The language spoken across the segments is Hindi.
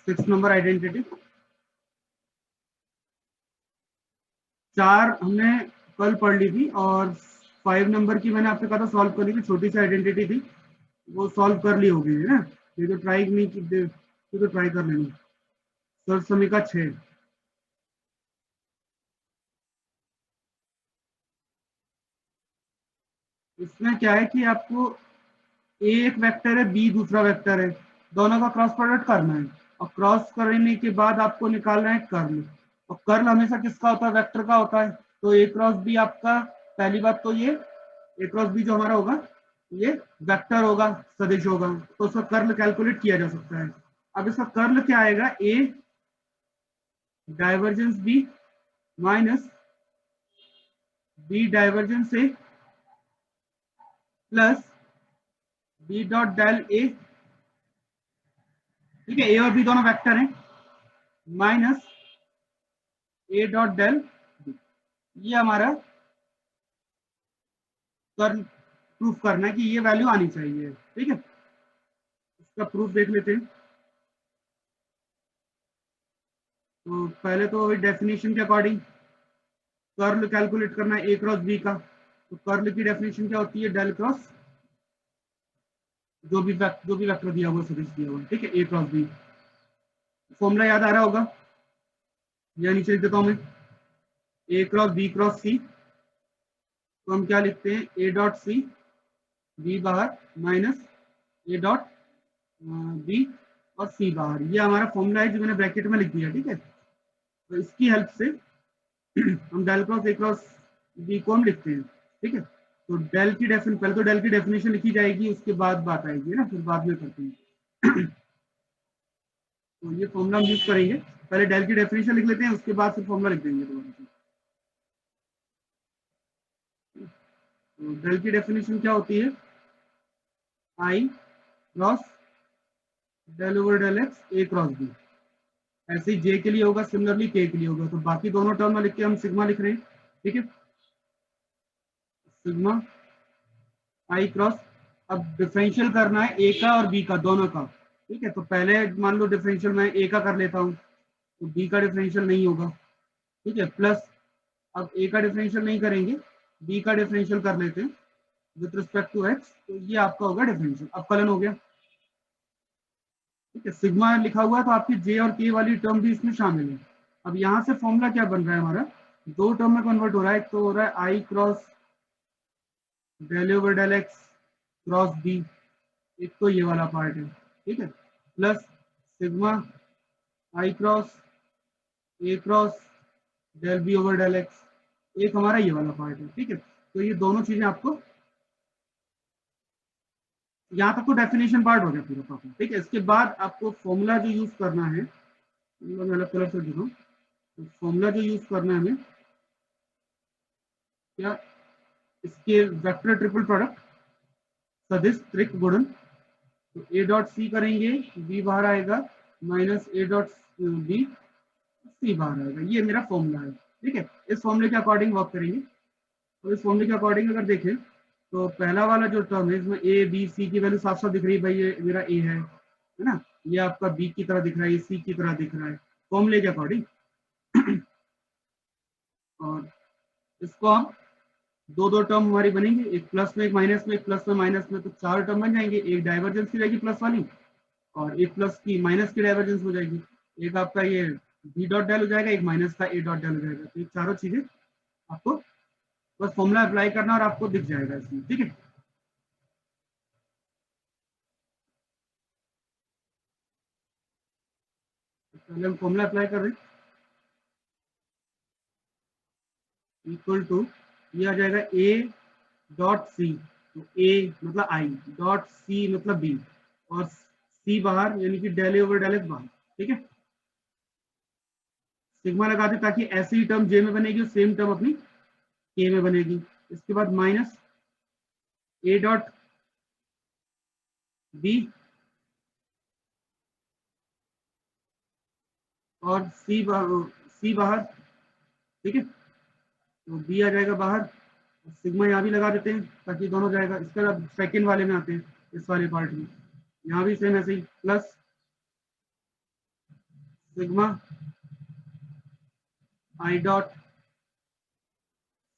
6 नंबर आइडेंटिटी। 4 हमने कल पढ़ ली थी और 5 नंबर की मैंने आपसे कहा था सॉल्व करनी थी, छोटी सी आइडेंटिटी थी, वो सॉल्व कर ली होगी है ना। ये तो ट्राई नहीं की, ये तो ट्राई कर लेनी। सर समीका 6। इसमें क्या है कि आपको ए एक वेक्टर है, बी दूसरा वेक्टर है, दोनों का क्रॉस प्रोडक्ट करना है और क्रॉस करने के बाद आपको निकालना है कर्ल। और कर्ल हमेशा किसका होता है? वेक्टर का होता है। तो ए क्रॉस बी आपका, पहली बात तो ये ए क्रॉस बी जो हमारा होगा ये वेक्टर होगा, सदिश होगा, तो उसका कर्ल कैलकुलेट किया जा सकता है। अब इसका कर्ल क्या आएगा? A divergence B minus B divergence A plus B dot del A, ठीक है, ए और बी दोनों वेक्टर हैं, minus A dot del B. ये हमारा कर्ल प्रूफ करना है कि ये वैल्यू आनी चाहिए, ठीक है। इसका प्रूफ देख लेते हैं। तो पहले तो डेफिनेशन के अकॉर्डिंग कर्ल कैलकुलेट करना है ए क्रॉस बी का। तो कर्ल की डेफिनेशन क्या होती है? डेल क्रॉस जो भी वेक्टर दिया हुआ, सदिश दिया हुआ, ठीक है, ए क्रॉस बी। फॉर्मूला याद आ रहा होगा, या नीचे लिख देता हूं मैं, ए क्रॉस बी क्रॉस सी। तो हम क्या लिखते हैं? ए डॉट सी, बी बाहर, माइनस ए डॉट बी और सी बाहर। ये हमारा फॉर्मूला है जो मैंने ब्रैकेट में लिख दिया, ठीक है। तो इसकी हेल्प से हम del cross A cross B को हम लिखते हैं, ठीक है। तो डेल की डेफिनेशन, पहले तो डेल की डेफिनेशन लिखी जाएगी, उसके बाद बात आएगी ना, फिर बाद में करते हैं। तो ये फॉर्मूला हम यूज करेंगे, पहले डेल की डेफिनेशन लिख लेते हैं, उसके बाद फिर फॉर्मूला लिख देंगे दोबारा से। तो डेल की डेफिनेशन क्या होती है? I cross del over del x A cross B. ऐसे ही जे के लिए होगा, सिमिलरली के लिए होगा। तो बाकी दोनों टर्म में लिख के हम सिग्मा लिख रहे हैं, ठीक है। सिग्मा आई क्रॉस, अब डिफरेंशियल करना है ए का और बी का, दोनों का, ठीक है। तो पहले मान लो डिफरेंशियल मैं ए का कर लेता हूँ, तो बी का डिफरेंशियल नहीं होगा, ठीक है। प्लस अब ए का डिफरेंशियल नहीं करेंगे, बी का डिफरेंशियल कर लेते हैं विद रिस्पेक्ट टू एक्स, तो ये आपका होगा डिफरेंशियल। अब कलन हो गया, ठीक है। सिग्मा लिखा हुआ है तो आपकी जे और के वाली टर्म भी इसमें शामिल है। अब यहाँ से फॉर्मूला क्या बन रहा है हमारा? दो टर्म में कन्वर्ट हो रहा है। एक तो हो रहा है i cross del over del x cross B, एक तो ये वाला पार्ट है, ठीक है, plus sigma i cross A cross del B over del x, एक हमारा ये वाला पार्ट है, ठीक है। तो ये दोनों चीजें आपको, यहाँ तक तो डेफिनेशन पार्ट हो गया पूरा पार्ट, ठीक है। इसके बाद आपको फॉर्मूला जो यूज करना है, मैं अलग कलर से दिखाऊं, तो फॉर्मूला जो यूज करना है हमें क्या? इसके वेक्टर ट्रिपल प्रोडक्ट, सदिश त्रिक गुणन। तो ए डॉट सी करेंगे, बी बाहर आएगा, माइनस ए डॉट बी, सी बाहर आएगा। ये मेरा फॉर्मूला है, ठीक है। इस फॉर्मूले के अकॉर्डिंग वर्क करेंगे। और इस फॉर्मूले के अकॉर्डिंग अगर देखें तो पहला वाला जो टर्म है इसमें ए बी सी की वैल्यू साफ साफ दिख रही है, भाई ये मेरा ए है ना, ये आपका बी की तरह दिख रहा है, ये सी की तरह दिख रहा है फॉर्मूले के अकॉर्डिंग। और इसको हम दो दो टर्म हमारी बनेंगे, एक प्लस में एक माइनस में, एक प्लस में माइनस में, तो चार टर्म बन जाएंगे। एक डाइवर्जेंस की रहेगी प्लस वाली, और एक प्लस की माइनस की डाइवर्जेंस हो जाएगी। एक आपका ये बी डॉट डेल हो जाएगा, एक माइनस का ए डॉट डेल हो जाएगा। तो ये चारों चीजें आपको बस फॉर्मूला अप्लाई करना और आपको दिख जाएगा इसमें, ठीक है। पहले हम फॉर्मूला अप्लाई कर रहे हैं, इक्वल टू, ये आ जाएगा ए डॉट सी, तो ए मतलब आई, डॉट सी मतलब बी, और सी बाहर, यानी कि डेल ओवर डेल एक्स बाहर, ठीक है। सिग्मा लगा दे ताकि ऐसी ही टर्म जे में बनेगी और सेम टर्म अपनी के में बनेगी। इसके बाद माइनस ए डॉट बी और सी बाहर, ठीक है। तो बी आ जाएगा बाहर, सिग्मा यहाँ भी लगा देते हैं ताकि दोनों जाएगा। इसके बाद सेकेंड वाले में आते हैं, इस वाले पार्ट में, यहाँ भी सेम ऐसे ही, प्लस सिग्मा आई डॉट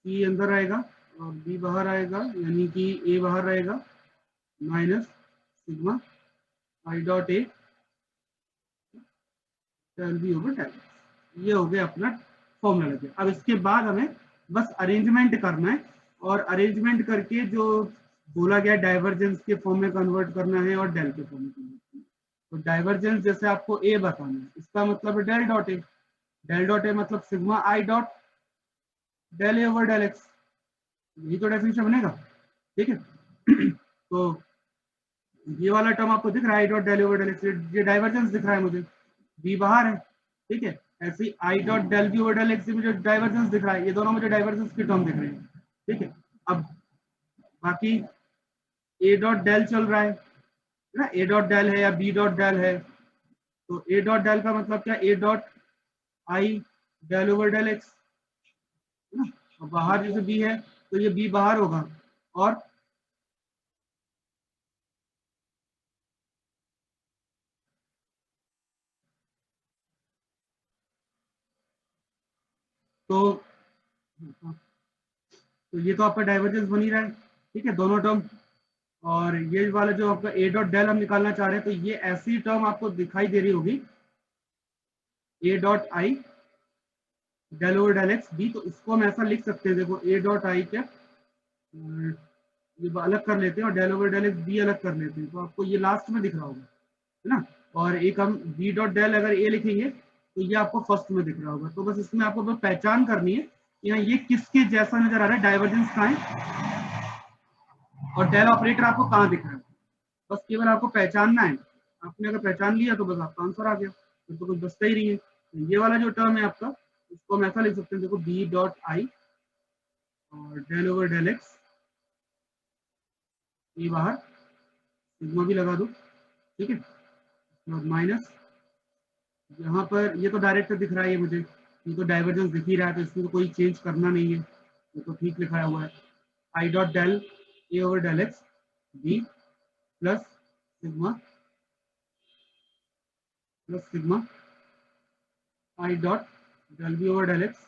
सी अंदर आएगा और बी बाहर आएगा, यानी कि ए बाहर रहेगा, minus sigma I dot A del B over del X. ये हो गया अपना फॉर्मूला लगे। अब इसके बाद हमें बस अरेंजमेंट करना है, और अरेंजमेंट करके जो बोला गया डाइवर्जेंस के फॉर्म में कन्वर्ट करना है और डेल के फॉर्म में कन्वर्ट करना है। तो डाइवर्जेंस जैसे आपको ए बताना है, इसका मतलब है del dot A. Del dot A मतलब sigma I dot del A over del x, यही तो डेफिनेशन बनेगा। ठीक है तो ये वाला टर्म आपको दिख रहा है, I dot del over del X, ये डाइवर्जेंस दिख रहा है मुझे, बी बाहर है। ठीक है, ऐसे ही i dot del B over del x में जो डाइवर्जेंस दिख रहा है, ये दोनों मुझे डाइवर्जेंस की टर्म दिख रही है। ठीक है, अब बाकी ए डॉट डेल चल रहा है ना, ए डॉट डेल है या बी डॉट डेल है, तो ए डॉट डेल का मतलब क्या, A dot I del over del X है ना, और बाहर जैसे बी है तो ये बी बाहर होगा, और तो ये तो आपका डाइवर्जेंस बन ही रहा है। ठीक है, दोनों टर्म, और ये वाला जो आपका ए डॉट डेल हम निकालना चाह रहे हैं, तो ये ऐसी टर्म आपको दिखाई दे रही होगी, A dot I del over del X B. तो इसको हम ऐसा लिख सकते हैं, देखो ए डॉट आई क्या, ये अलग कर लेते हैं और del over del X B अलग कर लेते हैं, तो आपको ये लास्ट में दिख रहा होगा, है ना। और एक हम बी डॉट डेल अगर ए लिखेंगे तो ये आपको फर्स्ट में दिख रहा होगा। तो बस इसमें आपको बस पहचान करनी है कि यहाँ ये किसके जैसा नजर आ रहा है, डाइवर्जेंस कहाँ है और डेल ऑपरेटर आपको कहाँ दिख रहा है, बस केवल आपको पहचानना है। आपने अगर पहचान लिया तो बस आपका आंसर आ गया, फिर तो कुछ बचता ही नहीं है। तो ये वाला जो टर्म है आपका, इसको हम ऐसा लिख सकते हैं, देखो बी डॉट आई और डेल ओवर डेल एक्स, ये बाहर सिग्मा भी लगा दो। ठीक है, और माइनस यहाँ पर ये तो डायरेक्ट दिख रहा है, ये मुझे ये तो डाइवर्जेंस दिख ही रहा है, तो इसमें तो कोई चेंज करना नहीं है, ये तो ठीक लिखाया हुआ है। I dot del A over del X B plus sigma I dot del B over del x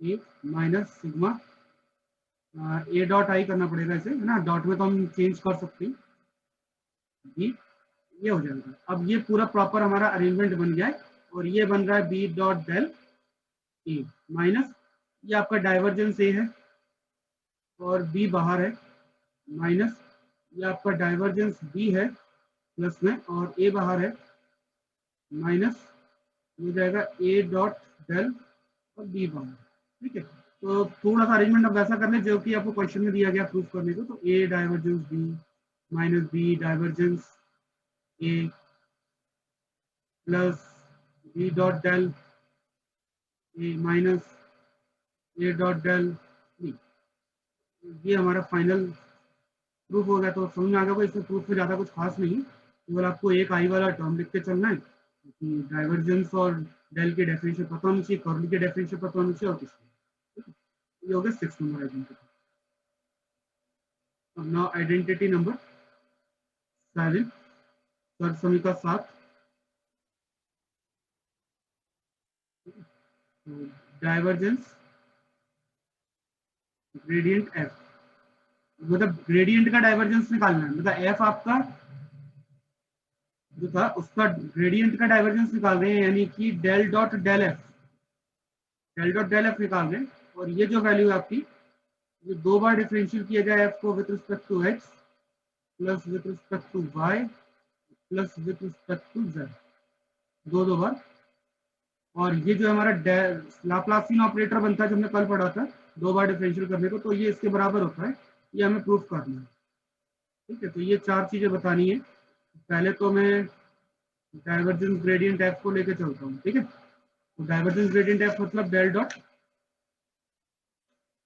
A minus sigma A dot I करना पड़ेगा इसे, है ना, डॉट में तो हम चेंज कर सकते हैं, बी, ये हो जाएगा। अब ये पूरा प्रॉपर हमारा अरेंजमेंट बन गया है, और ये बन रहा है B dot del A minus, ये आपका डाइवर्जेंस ए है और बी बाहर है, माइनस ये आपका डाइवर्जेंस बी है प्लस में और ए बाहर है, माइनस हो जाएगा ए डॉट डेल और बी बाहर। ठीक है, तो थोड़ा सा अरेंजमेंट अब वैसा कर ले जो कि आपको क्वेश्चन में दिया गया प्रूफ करने को। तो A divergence B minus B divergence A plus B dot del A minus A dot del B, ये हमारा फाइनल प्रूफ हो गया। तो समझ में आ गया, इसमें प्रूफ में ज़्यादा कुछ खास नहीं, केवल आपको एक आई वाला टर्म लिख के चलना है कि डाइवर्जेंस और डेल के डेफिनेशन पता होनी चाहिए, कर्ल के डेफिनेशन पता होनी चाहिए, और कुछ नहीं। ये हो गया 6 नंबर आइडेंटिटी। अब नाउ आइडेंटिटी नंबर 7, सरसमी का 7, डाइवर्जेंस ग्रेडियंट एफ, मतलब ग्रेडियंट का डाइवर्जेंस निकालना है, मतलब एफ आपका जो था उसका ग्रेडियंट का डाइवर्जेंस निकाल रहे हैं, यानी कि del dot del F, del dot del F निकाल रहे हैं। और ये जो वैल्यू है आपकी, ये दो बार डिफरेंशियल किया जाए एफ को with respect to X plus with respect to Y plus with respect to Z, दो बार। और ये जो हमारा लाप्लासियन ऑपरेटर बनता है जो हमने कल पढ़ा था, दो बार डिफरेंशियल करने को, तो ये इसके बराबर होता है, ये हमें प्रूफ करना है। ठीक है, तो ये चार चीजें बतानी है। पहले तो मैं डाइवर्जेंस ग्रेडियंट एफ को लेकर चलता हूँ। ठीक है, तो डाइवर्जेंस ग्रेडियंट एफ मतलब डेल डॉट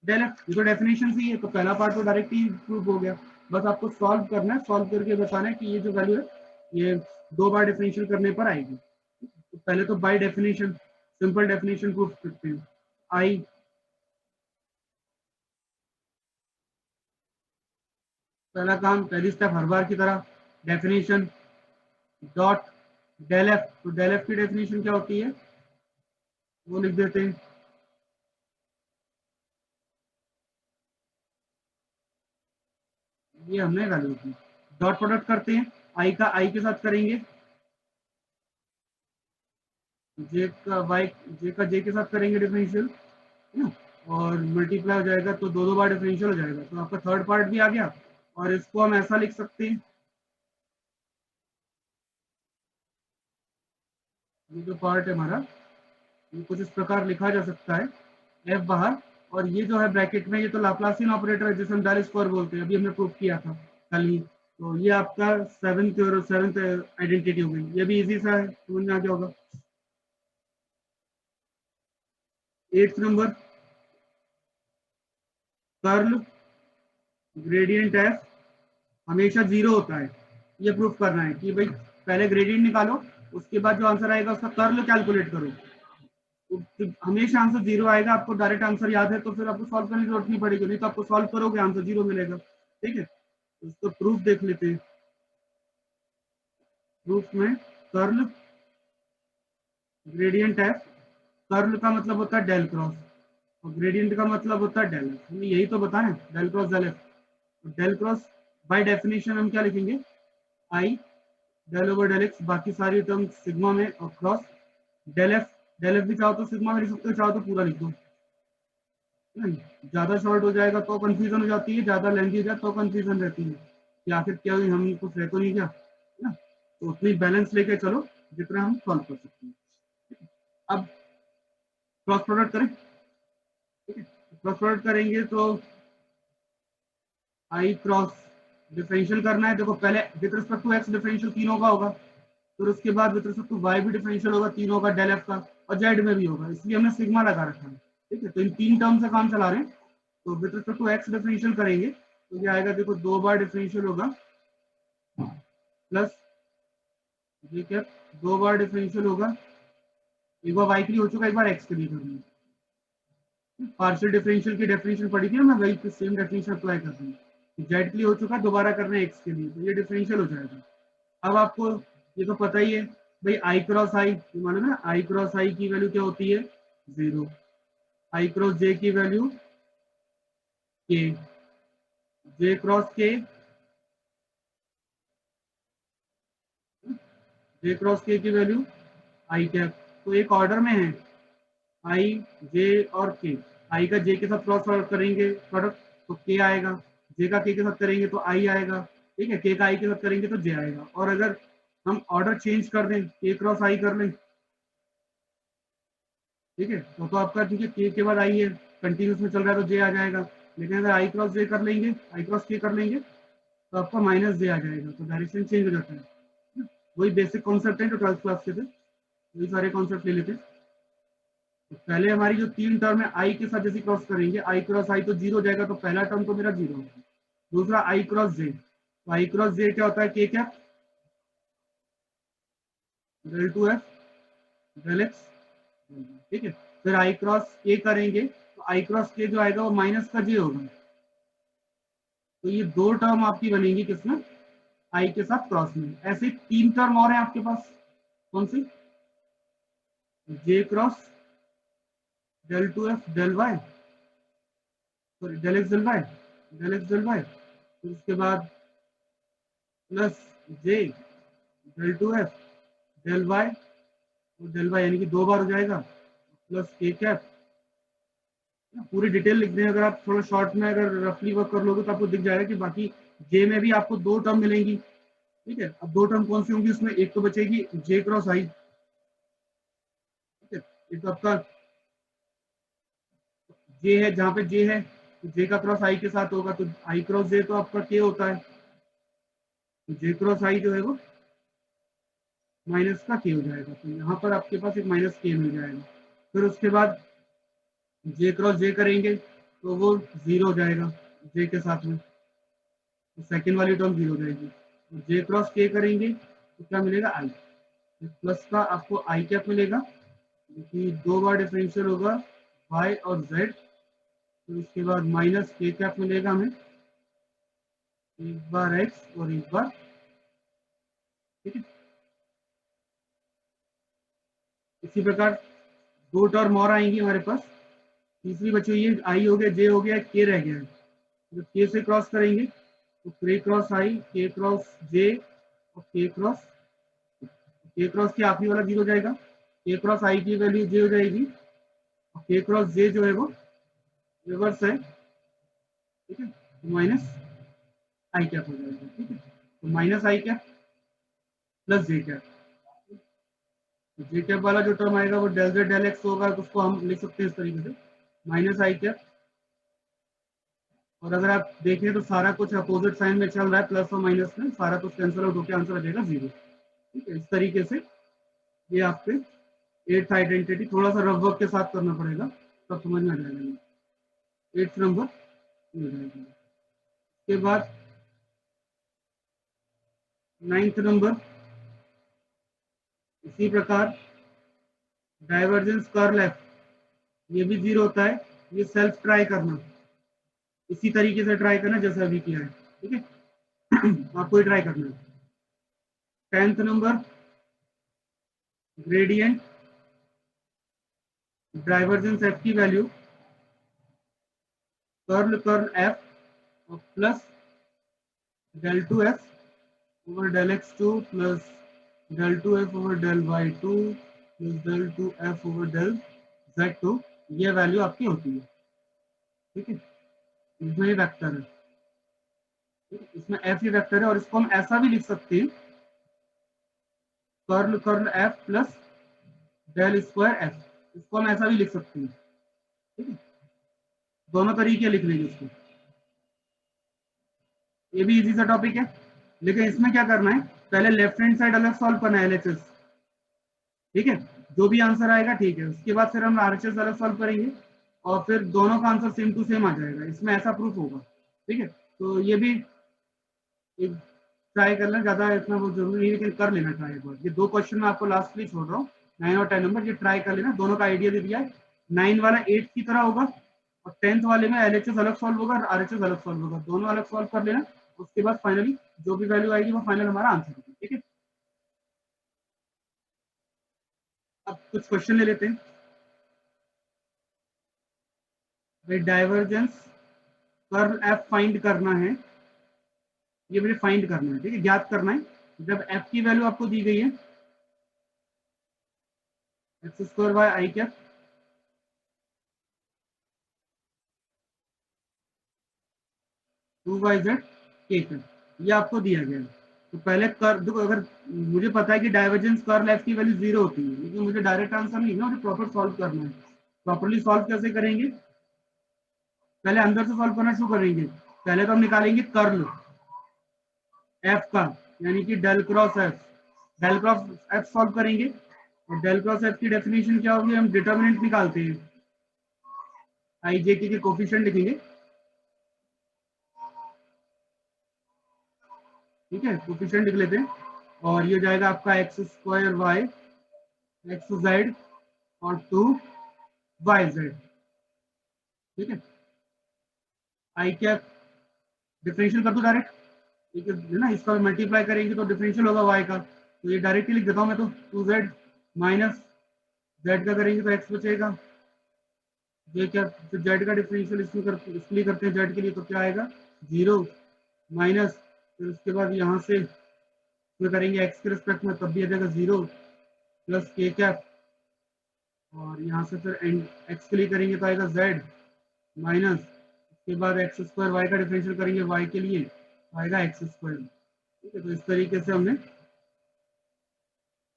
डेल एफ, ये तो डेफिनेशन से ही है, तो पहला पार्ट तो डायरेक्ट ही प्रूफ हो गया। बस आपको सॉल्व करना है, सॉल्व करके बताना है कि ये जो वैल्यू है ये दो बार डिफरेंशियल करने पर आएगी। तो पहले तो by definition, simple definition proof करते हैं। आई पहला काम, पहली स्टेप हर बार की तरह, डेफिनेशन डॉट डेल एफ, तो डेल एफ की डेफिनेशन क्या होती है वो लिख देते हैं। ये हमने वैल्यू की। डॉट प्रोडक्ट करते हैं, आई का आई के साथ करेंगे, जे का वाई, जे का जे के साथ करेंगे डिफरेंशियल, है ना, और मल्टीप्लाई हो जाएगा तो दो दो बार डिफरेंशियल हो जाएगा, तो आपका थर्ड पार्ट भी आ गया। और इसको हम ऐसा लिख सकते हैं, ये जो पार्ट है हमारा, ये कुछ इस प्रकार लिखा जा सकता है, एफ बाहर, और ये जो है ब्रैकेट में, ये तो लाप्लासियन ऑपरेटर है जिसे हम डेल स्क्वायर बोलते हैं, अभी हमने प्रूव किया था कल ही। तो ये आपका सेवेंथ आइडेंटिटी हो गई, ये भी इजी सा है, समझ में आ गया होगा। 8th number, curl gradient F हमेशा जीरो होता है, ये प्रूफ करना है कि भाई पहले ग्रेडियंट निकालो, उसके बाद जो आंसर आएगा उसका कर्ल कैलकुलेट करो, तो हमेशा आंसर जीरो आएगा। आपको डायरेक्ट आंसर याद है तो फिर आपको सॉल्व करने की जरूरत नहीं पड़ेगी, नहीं तो आपको सॉल्व करोगे आंसर जीरो मिलेगा। ठीक है, तो इसको प्रूफ देख लेते हैं। प्रूफ में कर्ल ग्रेडियंट है, कर्ल का मतलब होता है डेल क्रॉस, और ग्रेडियंट का मतलब होता है डेल एफ, हमें यही तो बताना है, del cross del F. Del cross by definition हम क्या लिखेंगे, I del over del X, बाकी सारी टर्म सिग्मा में, और cross del F. Del F भी चाहो तो सिग्मा में लिख सकते हो, चाहो तो पूरा लिख दो, नहीं ज्यादा शॉर्ट हो जाएगा तो कंफ्यूजन हो जाती है, ज्यादा लेंथी हो जाए तो कंफ्यूजन रहती है कि आखिर क्या हुई, हम कुछ रह तो नहीं क्या, है ना। तो उतनी बैलेंस लेके चलो जितना हम सॉल्व कर सकते हैं। अब क्रॉस प्रोडक्ट करें, ठीक है, क्रॉस प्रोडक्ट करेंगे तो आई क्रॉस डिफरेंशियल करना है, देखो पहले with respect to X differential तीनों का होगा, फिर उसके बाद विद रिस्पेक्ट टू वाई भी डिफरेंशियल होगा तीनों का, डेल एफ का, और जेड में भी होगा, इसलिए हमने सिग्मा लगा रखा है। ठीक है, तो इन तीन टर्म से काम चला रहे हैं। तो with respect to X differential करेंगे तो ये आएगा, देखो दो बार डिफरेंशियल होगा प्लस ये क्या, दो बार डिफरेंशियल होगा, एक बार वाई के लिए हो चुका, एक बार एक्स के लिए करना है। पार्शियल डिफरेंशियल की डेफिनेशन पढ़ी थी ना, वही सेम डेफिनेशन अप्लाई कर रही है, जेड के लिए हो चुका, दोबारा करना है एक्स के लिए, तो ये डिफरेंशियल हो जाएगा। अब आपको ये तो पता ही है भाई, आई क्रॉस आई, मालूम है आई क्रॉस आई की वैल्यू क्या होती है, जीरो। आई क्रॉस जे की वैल्यू के, जे क्रॉस के, जे क्रॉस के की वैल्यू आई कैप। तो एक ऑर्डर में है आई, जे और के, आई का जे के साथ क्रॉस करेंगे प्रोडक्ट तो के आएगा, जे का के साथ करेंगे तो आई आएगा, ठीक है, के का आई के साथ करेंगे तो जे आएगा। और अगर हम ऑर्डर चेंज कर दें, के क्रॉस आई कर लें, ठीक है, तो आपका ठीक है, के बाद आई है, कंटिन्यूस में चल रहा है तो जे आ जाएगा। लेकिन अगर आई क्रॉस जे कर लेंगे, आई क्रॉस के कर लेंगे तो आपका माइनस जे आ जाएगा, तो डायरेक्शन चेंज हो जाता है। वही बेसिक कॉन्सेप्ट है जो 12th क्लास के थे, वही सारे कॉन्सेप्ट ले लेते हैं। तो पहले हमारी जो तीन टर्म है, आई के साथ जैसे क्रॉस करेंगे, आई क्रॉस आई तो जीरो हो जाएगा, तो पहला टर्म तो मेरा जीरो होगा। दूसरा आई क्रॉस जे, तो आई क्रॉस जे क्या होता है, के क्या, del two F del X, ठीक है। फिर आई क्रॉस के करेंगे तो आई क्रॉस के जो आएगा वो माइनस का जे होगा। तो ये दो टर्म आपकी बनेगी किसमें, आई के साथ क्रॉस में। ऐसे तीन टर्म और हैं आपके पास, कौन सी, j cross del two F del y, sorry del x del y, del x del y, फिर उसके बाद plus j del two F del y, और डेल वाई यानी कि दो बार हो जाएगा, प्लस के कैप। पूरी डिटेल लिख दें, अगर आप थोड़ा शॉर्ट में अगर रफली वर्क कर लोगे तो आपको दिख जाएगा कि बाकी जे में भी आपको दो टर्म मिलेंगी। ठीक है, अब दो टर्म कौन सी होंगी उसमें, एक तो बचेगी जे क्रॉस आई, ठीक है, एक तो आपका जे है, जहाँ पे जे है तो जे का क्रॉस आई के साथ होगा, तो आई क्रॉस जे तो आपका के होता है, तो जे क्रॉस आई जो है वो माइनस का के हो जाएगा, तो यहाँ पर आपके पास एक माइनस के मिल जाएगा। फिर उसके बाद जे क्रॉस जे करेंगे तो वो जीरो हो जाएगा जे के साथ में, तो सेकेंड वाली टर्म जीरो हो जाएगी। तो जे क्रॉस के करेंगे तो क्या मिलेगा, आई, प्लस का आपको आई कैप मिलेगा, क्योंकि दो बार डिफरेंशियल होगा वाई और जेड, तो उसके बाद माइनस के कैप मिलेगा हमें, एक बार एक्स और एक बार, ठीक है। इसी प्रकार दो टर्म और आएंगी हमारे पास, तीसरी बची हुई है आई हो गया, जे हो गया, के रह गया है। जब के से क्रॉस करेंगे तो के क्रॉस आई, के क्रॉस जे और के क्रॉस के आखिरी वाला जीरो जाएगा, के क्रॉस आई की वैल्यू जे हो जाएगी और के क्रॉस जे जो है वो रिवर्स है, ठीक है, माइनस आई कैप हो जाएगा। ठीक है, तो माइनस आई कैप प्लस जे कैप, जे कैप वाला जो टर्म आएगा वो डेल जेड डेल एक्स होगा, तो उसको हम लिख सकते हैं इस तरीके से माइनस आई कैप। और अगर आप देखें तो सारा कुछ अपोजिट साइन में चल रहा है, प्लस और माइनस में, सारा कुछ कैंसिल आउट होकर आंसर आ जाएगा 0। ठीक है, इस तरीके से ये आपके 8th आइडेंटिटी थोड़ा सा रफ वर्क के साथ करना पड़ेगा, तब समझ में आ जाएगा। 8th नंबर ये हो जाएगा। उसके बाद 9th नंबर, इसी प्रकार डाइवर्जेंस कर्ल एफ, ये भी 0 होता है। ये सेल्फ ट्राई करना, इसी तरीके से ट्राई करना जैसा अभी किया है। ठीक है आपको ही ट्राई करना है। 10th नंबर, ग्रेडियंट डाइवर्जेंस एफ की वैल्यू कर्ल कर्ल एफ और plus del two F over del X two plus del two F over del Y two plus del two F over del Z two, ये वैल्यू आपकी होती है। ठीक है, इसमें ये वेक्टर है, इसमें एफ ही वेक्टर है, और इसको हम ऐसा भी लिख सकते हैं curl curl F plus del square F, इसको हम ऐसा भी लिख सकते हैं। ठीक है, दोनों तरीके लिख लेंगे इसको, ये भी इजी सा टॉपिक है। लेकिन इसमें क्या करना है, पहले लेफ्ट हैंड साइड अलग सॉल्व करना है एलएचएस। ठीक है, जो भी आंसर आएगा ठीक है, उसके बाद फिर हम आरएचएस अलग सॉल्व करेंगे और फिर दोनों का आंसर सेम टू सेम आ जाएगा, इसमें ऐसा प्रूफ होगा। ठीक है, तो ये भी ट्राई करना, ज्यादा इतना वो जरूरी नहीं है, लेकिन कर लेना ट्राई एक बार। ये दो क्वेश्चन मैं आपको लास्ट में छोड़ रहा हूँ, 9 और 10 नंबर, ये ट्राई कर लेना, दोनों का आइडिया दे दिया है। 9 वाला 8 की तरह होगा और 10th वाले में एलएचएस अलग सॉल्व होगा और आरएचएस अलग सॉल्व होगा, दोनों अलग सॉल्व कर लेना। उसके बाद फाइनली जो भी वैल्यू आएगी वो फाइनल हमारा आंसर होगा। ठीक है, अब कुछ क्वेश्चन ले लेते हैं। भाई डाइवर्जेंस कर्ल एफ फाइंड करना है, ये मुझे फाइंड करना है। ठीक है, ज्ञात करना है। जब एफ की वैल्यू आपको दी गई है X square by I cap, two Y Z K cap, ये आपको दिया गया है। तो पहले कर देखो, अगर मुझे पता है कि डाइवर्जेंस कर्ल एफ की वैल्यू 0 होती है, लेकिन मुझे डायरेक्ट आंसर नहीं ना, मुझे प्रॉपर सॉल्व करना है। प्रॉपरली सॉल्व कैसे करेंगे, पहले अंदर से सॉल्व करना शुरू करेंगे। पहले तो हम निकालेंगे कर्ल एफ का, यानी कि del cross F, del cross F solve करेंगे। और डेल क्रॉस एफ की डेफिनेशन क्या होगी, हम डिटर्मिनेंट निकालते हैं, आई जे के कोफिशिएंट लिखेंगे। ठीक है, कोफिशिएंट लिख लेते हैं, और ये जाएगा आपका X square Y X Z और 2 वाई जेड। ठीक है, आई कैप डिफरेंशियल कर दो डायरेक्ट, ठीक है ना, इसका मल्टीप्लाई करेंगे तो डिफरेंशियल होगा वाई का, तो ये डायरेक्टली लिख देता हूँ मैं, तो 2z माइनस जेड का करेंगे तो एक्स बचेगा, ये क्या, तो जेड का डिफरेंशियल इसलिए करते हैं जेड के लिए, तो क्या आएगा 0 माइनस, फिर उसके बाद यहाँ से इसमें करेंगे एक्स के रिस्पेक्ट में, तब भी आ जाएगा 0 प्लस के कैप, और यहाँ से फिर एंड एक्स के लिए करेंगे तो आएगा जेड माइनस, उसके बाद एक्स स्क्वायर वाई का डिफरेंशियल करेंगे वाई के लिए, आएगा एक्स स्क्वायर। ठीक है, तो इस तरीके से हमने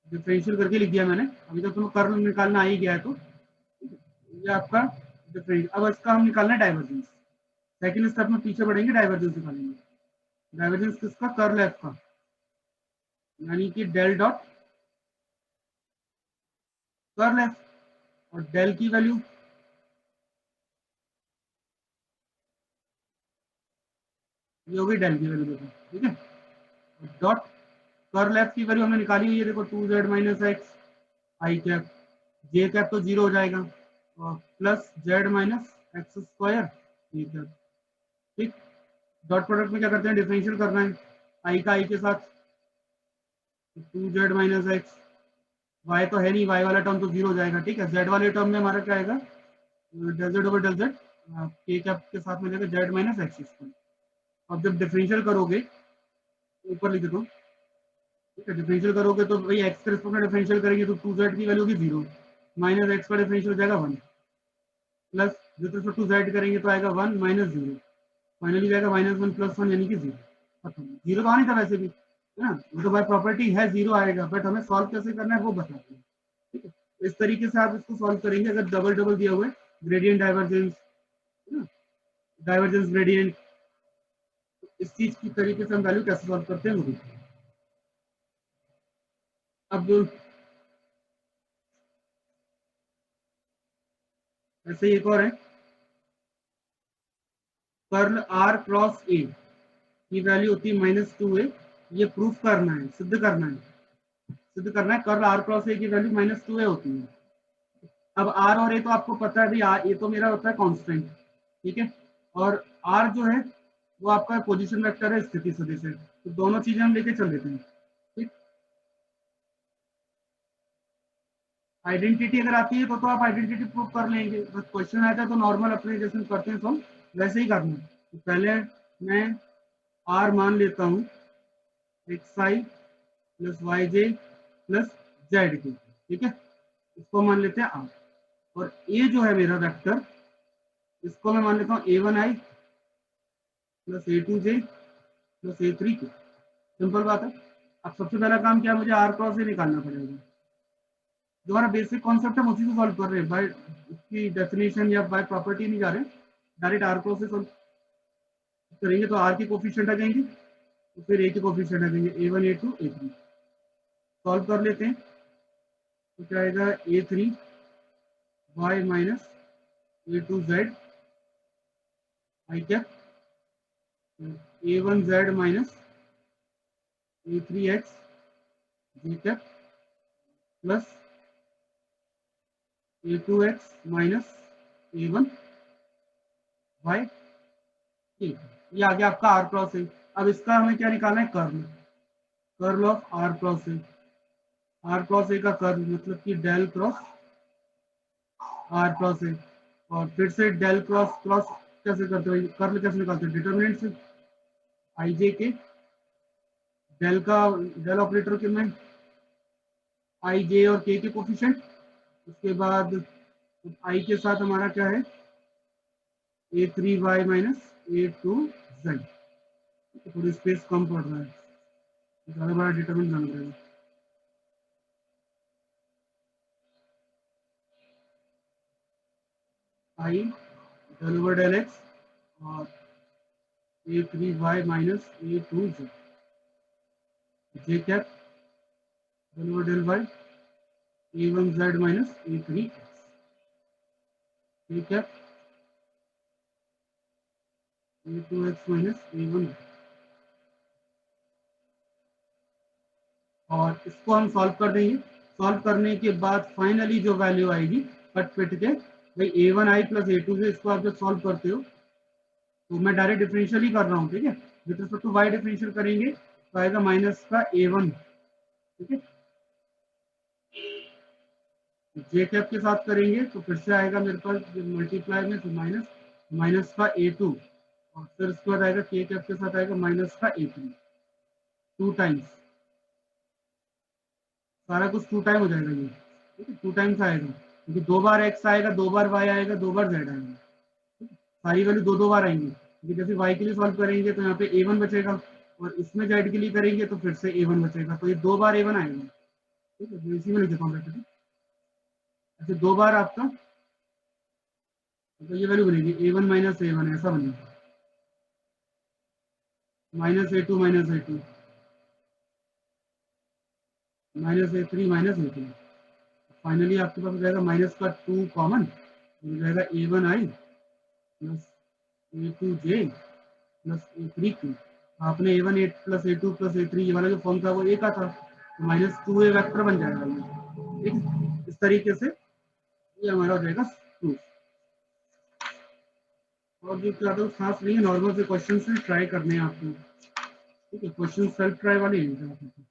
डिफरेंशियल करके लिख दिया मैंने। अभी तक तुम्हें कर्ल निकालना आ ही गया है, तो ये आपका डिफरेंशियल। अब इसका हम निकालना है डाइवर्जेंस, सेकंड स्टेप में पीछे बढ़ेंगे, डाइवर्जेंस निकालेंगे। डाइवर्जेंस किसका, कर्ल एफ का, यानी कि डेल डॉट कर्ल एफ, और डेल की वैल्यू ये होगी डेल की वैल्यू, देखो ठीक है, डॉट कर्ल एफ की वैल्यू हमने निकाली हुई है, देखो 2z माइनस एक्स आई कैप, जे कैप तो 0 हो जाएगा, और plus Z minus x square ये कैप। ठीक, डॉट प्रोडक्ट में क्या करते हैं, डिफरेंशियल करना है आई का आई के साथ, 2z माइनस एक्स y तो है नहीं, y वाला टर्म तो 0 हो जाएगा, ठीक है। z वाले टर्म में हमारा क्या आएगा, del z over del z, k cap के साथ में जाएगा z माइनस एक्स स्क्वायर। अब जब डिफरेंशियल करोगे, ऊपर लिख देता हूँ, ठीक है, डिफरेंशियल करोगे तो भाई एक्स के रिस्पेक्ट में डिफरेंशियल करेंगे तो 2z की वैल्यू की 0, माइनस एक्स का डिफरेंशियल हो जाएगा 1, plus with respect to z करेंगे तो आएगा 1 माइनस 0, फाइनली जाएगा -1 + 1 यानी कि 0। खत्म, 0 तो आनी था वैसे भी, है ना, वो तो बाय प्रॉपर्टी है 0 आएगा, बट हमें सॉल्व कैसे करना है वो बताते हैं, ठीक है। इस तरीके से आप इसको सॉल्व करेंगे अगर डबल डबल दिया हुआ है, ग्रेडियंट डाइवर्जेंस, है ना, डाइवर्जेंस ग्रेडियंट, इस चीज की तरीके से हम वैल्यू कैसे सॉल्व करते हैं वो देखिए। अब ऐसे ही एक और है, कर्ल r क्रॉस a की वैल्यू होती है -2a, ये प्रूफ करना है, सिद्ध करना है, सिद्ध करना है कर्ल r क्रॉस a की वैल्यू -2a होती है। अब r और a तो आपको पता है भाई, a तो मेरा होता है कांस्टेंट, ठीक है, और r जो है वो आपका पोजीशन वेक्टर है स्थिति सदिश है, तो दोनों चीजें हम लेके चल देते हैं, ठीक। आइडेंटिटी अगर आती है तो आप आइडेंटिटी प्रूव कर लेंगे, बस क्वेश्चन आता है तो नॉर्मल अपने जैसे करते हैं तो वैसे ही करना है। तो पहले मैं r मान लेता हूँ xi plus yj plus zk, ठीक है, इसको मान लेते हैं r, और a जो है मेरा वेक्टर, इसको मैं मान लेता हूँ a1i plus a2j plus a3k। Simple बात है। अब सबसे पहला काम क्या है, मुझे r क्रॉस a निकालना पड़ेगा, जो हमारा बेसिक कॉन्सेप्ट है उसी को सॉल्व कर रहे हैं, बाय उसकी डेफिनेशन या बाय प्रॉपर्टी नहीं जा रहे, डायरेक्ट r क्रॉस से सॉल्व करेंगे तो r के कोफिशिएंट आ जाएंगे, तो फिर a के कोफिशिएंट आ जाएंगे, a1 a2 a3, सॉल्व कर लेते हैं तो क्या आएगा, a3 y minus a2 z i cap, a1 z minus a3 x j cap plus a2 x minus a1 y, ठीक है, ये आ गया आपका r क्रॉस a। अब इसका हमें क्या निकालना है, curl, curl of r cross a, r cross a का कर्ल मतलब कि del cross r cross a, और फिर से डेल क्रॉस क्रॉस कैसे करते हो, कर्ल कैसे निकालते हैं, डिटरमिनेंट से, आई जे के डेल का डेल ऑपरेटर के में आई जे और के कोफिशिएंट, उसके बाद आई के साथ हमारा क्या है, a3y माइनस a2z, थोड़ी स्पेस कम पड़ रहा है, ज़्यादा बड़ा डिटरमिनेंट जाना पड़ेगा, i del over del x और a3y minus a2z j cap del over del y a1z minus a3 j cap a2x minus a1, और इसको हम सॉल्व कर देंगे। सॉल्व करने के बाद फाइनली जो वैल्यू आएगी कट पिट के, भाई a1i प्लस a2 से, इसको आप जब सॉल्व करते हो तो मैं डायरेक्ट डिफरेंशियल ही कर रहा हूँ, ठीक है, with respect to y differential करेंगे तो आएगा माइनस का a1, ठीक है, जे कैप के साथ करेंगे तो फिर से आएगा मेरे पास मल्टीप्लाई में तो माइनस का a2, और फिर उसके बाद आएगा के कैप के साथ आएगा माइनस का a3, 2 टाइम्स, सारा कुछ 2 टाइम हो जाएगा ये, ठीक है, 2 टाइम्स आएगा, क्योंकि 2 बार x आएगा, 2 बार y आएगा, 2 बार z आएगा, सारी वैल्यू 2 बार आएंगी, क्योंकि जैसे y के लिए सॉल्व करेंगे तो यहाँ पे a1 बचेगा, और इसमें z के लिए करेंगे तो फिर से a1 बचेगा, तो ये 2 बार a1 आएगा, ठीक है, तो इसी में लिख देता हूँ वैसे, अच्छा 2 बार आपका, तो ये वैल्यू बनेगी a1 माइनस a1, ऐसा बनेगा, minus a2 minus a2 minus a3 minus a3, finally आपके पास हो जाएगा माइनस का 2 कॉमन, हो जाएगा a1i plus a2j plus a3q, आपने a1 plus a2 plus a3 ये वाला जो फॉर्म था वो a का था, तो माइनस 2a वेक्टर बन जाएगा ये, ठीक, इस तरीके से ये हमारा हो जाएगा प्रूफ। और जो ज़्यादा खास नहीं है, नॉर्मल से क्वेश्चन से ट्राई करने हैं आपको, ठीक है, क्वेश्चन सेल्फ ट्राई वाले हैं।